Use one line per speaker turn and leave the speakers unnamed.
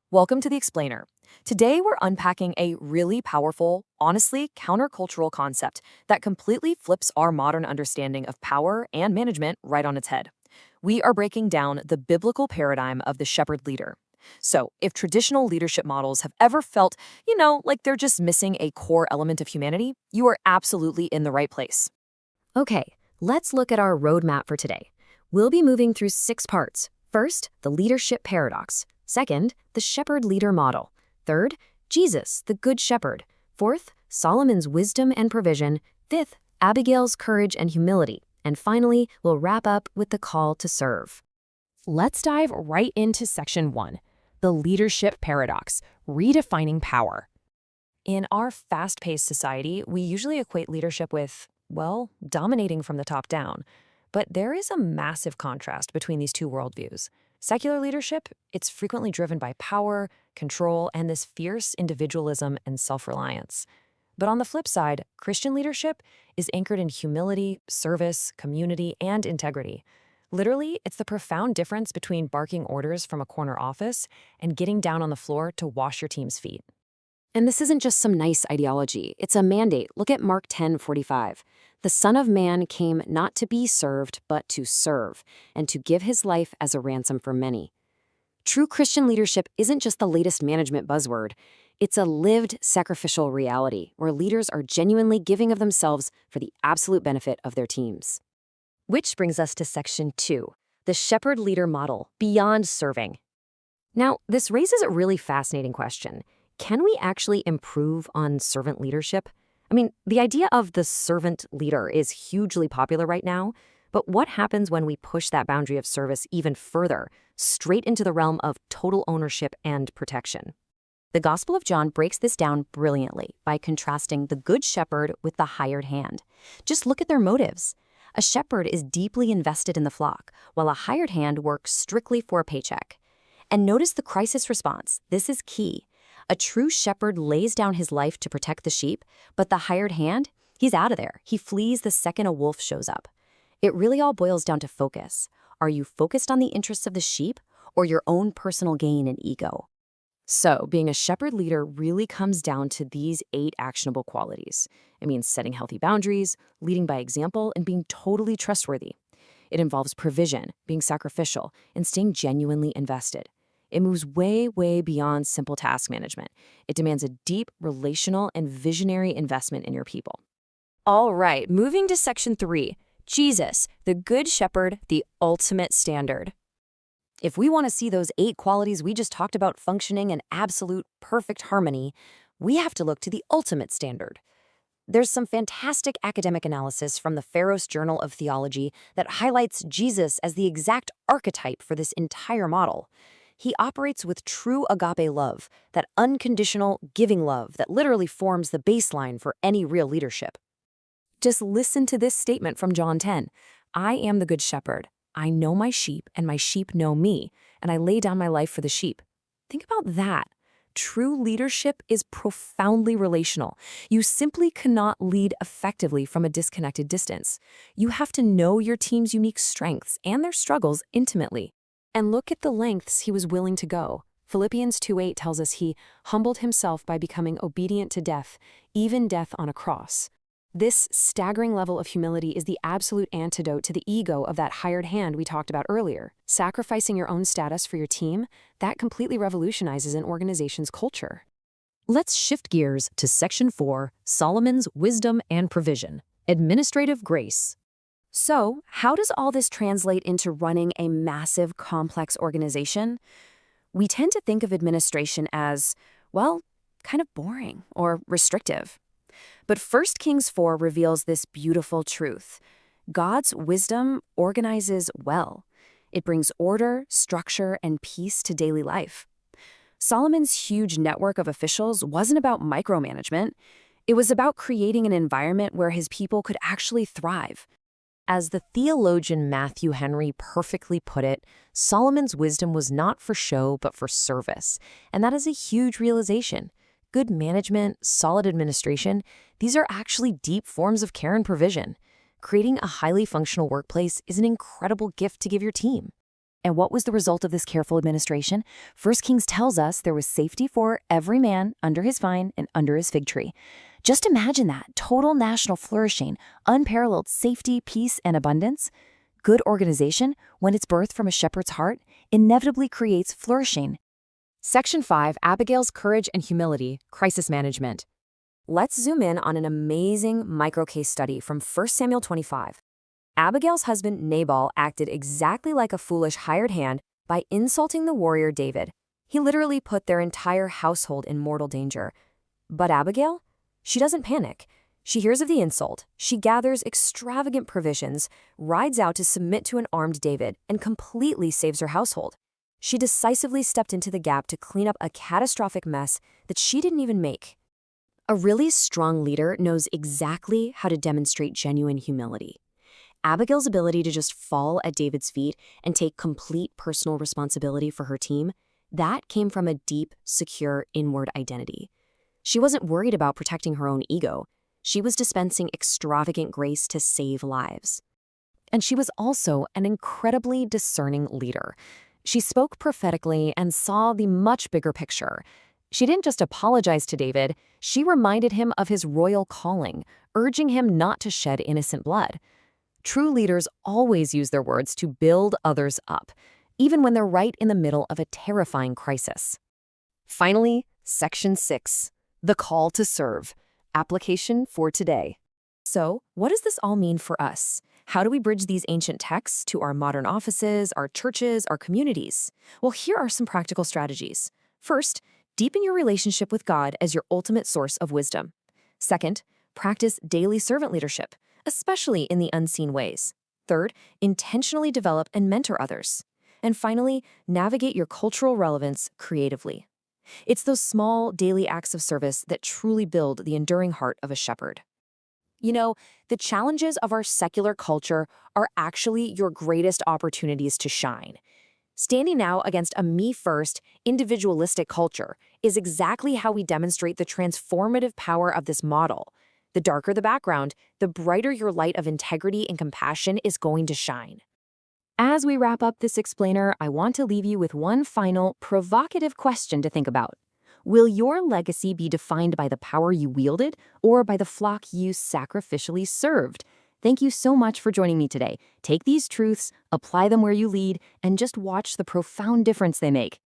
Welcome to The Explainer. Today we're unpacking a really powerful, honestly countercultural concept that completely flips our modern understanding of power and management right on its head. We are breaking down the biblical paradigm of the shepherd leader. So, if traditional leadership models have ever felt, like they're just missing a core element of humanity, you are absolutely in the right place.
Okay, let's look at our roadmap for today. We'll be moving through 6 parts. First, the leadership paradox. Second, the shepherd leader model. Third, Jesus, the good shepherd. Fourth, Solomon's wisdom and provision. Fifth, Abigail's courage and humility. And finally, we'll wrap up with the call to serve.
Let's dive right into section 1, the leadership paradox, redefining power.
In our fast paced society, we usually equate leadership with, well, dominating from the top down. But there is a massive contrast between these two worldviews. Secular leadership, it's frequently driven by power, control, and this fierce individualism and self-reliance. But on the flip side, Christian leadership is anchored in humility, service, community, and integrity. Literally, it's the profound difference between barking orders from a corner office and getting down on the floor to wash your team's feet.
And this isn't just some nice ideology, it's a mandate. Look at Mark 10:45. The Son of Man came not to be served, but to serve, and to give his life as a ransom for many. True Christian leadership isn't just the latest management buzzword. It's a lived sacrificial reality where leaders are genuinely giving of themselves for the absolute benefit of their teams. Which brings us to section 2, the shepherd leader model, beyond serving. Now, this raises a really fascinating question. Can we actually improve on servant leadership? I mean, the idea of the servant leader is hugely popular right now, but what happens when we push that boundary of service even further, straight into the realm of total ownership and protection? The Gospel of John breaks this down brilliantly by contrasting the good shepherd with the hired hand. Just look at their motives. A shepherd is deeply invested in the flock, while a hired hand works strictly for a paycheck. And notice the crisis response. This is key. A true shepherd lays down his life to protect the sheep, but the hired hand, he's out of there. He flees the second a wolf shows up. It really all boils down to focus. Are you focused on the interests of the sheep or your own personal gain and ego?
So, being a shepherd leader really comes down to these 8 actionable qualities. It means setting healthy boundaries, leading by example, and being totally trustworthy. It involves provision, being sacrificial, and staying genuinely invested. It moves way, way beyond simple task management. It demands a deep, relational, and visionary investment in your people.
All right, moving to section 3, Jesus, the good shepherd, the ultimate standard.
If we want to see those 8 qualities we just talked about functioning in absolute perfect harmony, we have to look to the ultimate standard. There's some fantastic academic analysis from the Pharos Journal of Theology that highlights Jesus as the exact archetype for this entire model. He operates with true agape love, that unconditional, giving love that literally forms the baseline for any real leadership.
Just listen to this statement from John 10. I am the good shepherd. I know my sheep, and my sheep know me, and I lay down my life for the sheep. Think about that. True leadership is profoundly relational. You simply cannot lead effectively from a disconnected distance. You have to know your team's unique strengths and their struggles intimately. And look at the lengths he was willing to go. Philippians 2:8 tells us he humbled himself by becoming obedient to death, even death on a cross. This staggering level of humility is the absolute antidote to the ego of that hired hand we talked about earlier. Sacrificing your own status for your team, that completely revolutionizes an organization's culture.
Let's shift gears to section 4, Solomon's wisdom and provision, administrative grace.
So, how does all this translate into running a massive, complex organization? We tend to think of administration as, well, kind of boring or restrictive. But 1 Kings 4 reveals this beautiful truth. God's wisdom organizes well. It brings order, structure, and peace to daily life. Solomon's huge network of officials wasn't about micromanagement. It was about creating an environment where his people could actually thrive.
As the theologian Matthew Henry perfectly put it, Solomon's wisdom was not for show but for service. And that is a huge realization. Good management, solid administration, these are actually deep forms of care and provision. Creating a highly functional workplace is an incredible gift to give your team.
And what was the result of this careful administration? 1 Kings tells us there was safety for every man under his vine and under his fig tree. Just imagine that, total national flourishing, unparalleled safety, peace, and abundance. Good organization, when it's birthed from a shepherd's heart, inevitably creates flourishing.
Section 5, Abigail's Courage and Humility, Crisis Management.
Let's zoom in on an amazing micro-case study from 1 Samuel 25. Abigail's husband Nabal acted exactly like a foolish hired hand by insulting the warrior David. He literally put their entire household in mortal danger. But Abigail? She doesn't panic. She hears of the insult. She gathers extravagant provisions, rides out to submit to an armed David, and completely saves her household. She decisively stepped into the gap to clean up a catastrophic mess that she didn't even make. A really strong leader knows exactly how to demonstrate genuine humility. Abigail's ability to just fall at David's feet and take complete personal responsibility for her team, that came from a deep, secure inward identity. She wasn't worried about protecting her own ego. She was dispensing extravagant grace to save lives. And she was also an incredibly discerning leader. She spoke prophetically and saw the much bigger picture. She didn't just apologize to David, she reminded him of his royal calling, urging him not to shed innocent blood. True leaders always use their words to build others up, even when they're right in the middle of a terrifying crisis. Finally, Section 6, the call to serve, application for today. So, what does this all mean for us? How do we bridge these ancient texts to our modern offices, our churches, our communities? Well, here are some practical strategies. First, deepen your relationship with God as your ultimate source of wisdom. Second, practice daily servant leadership, especially in the unseen ways. Third, intentionally develop and mentor others. And finally, navigate your cultural relevance creatively. It's those small, daily acts of service that truly build the enduring heart of a shepherd. You know, the challenges of our secular culture are actually your greatest opportunities to shine. Standing out against a me-first, individualistic culture is exactly how we demonstrate the transformative power of this model. The darker the background, the brighter your light of integrity and compassion is going to shine. As we wrap up this explainer, I want to leave you with one final, provocative question to think about. Will your legacy be defined by the power you wielded or by the flock you sacrificially served? Thank you so much for joining me today. Take these truths, apply them where you lead, and just watch the profound difference they make.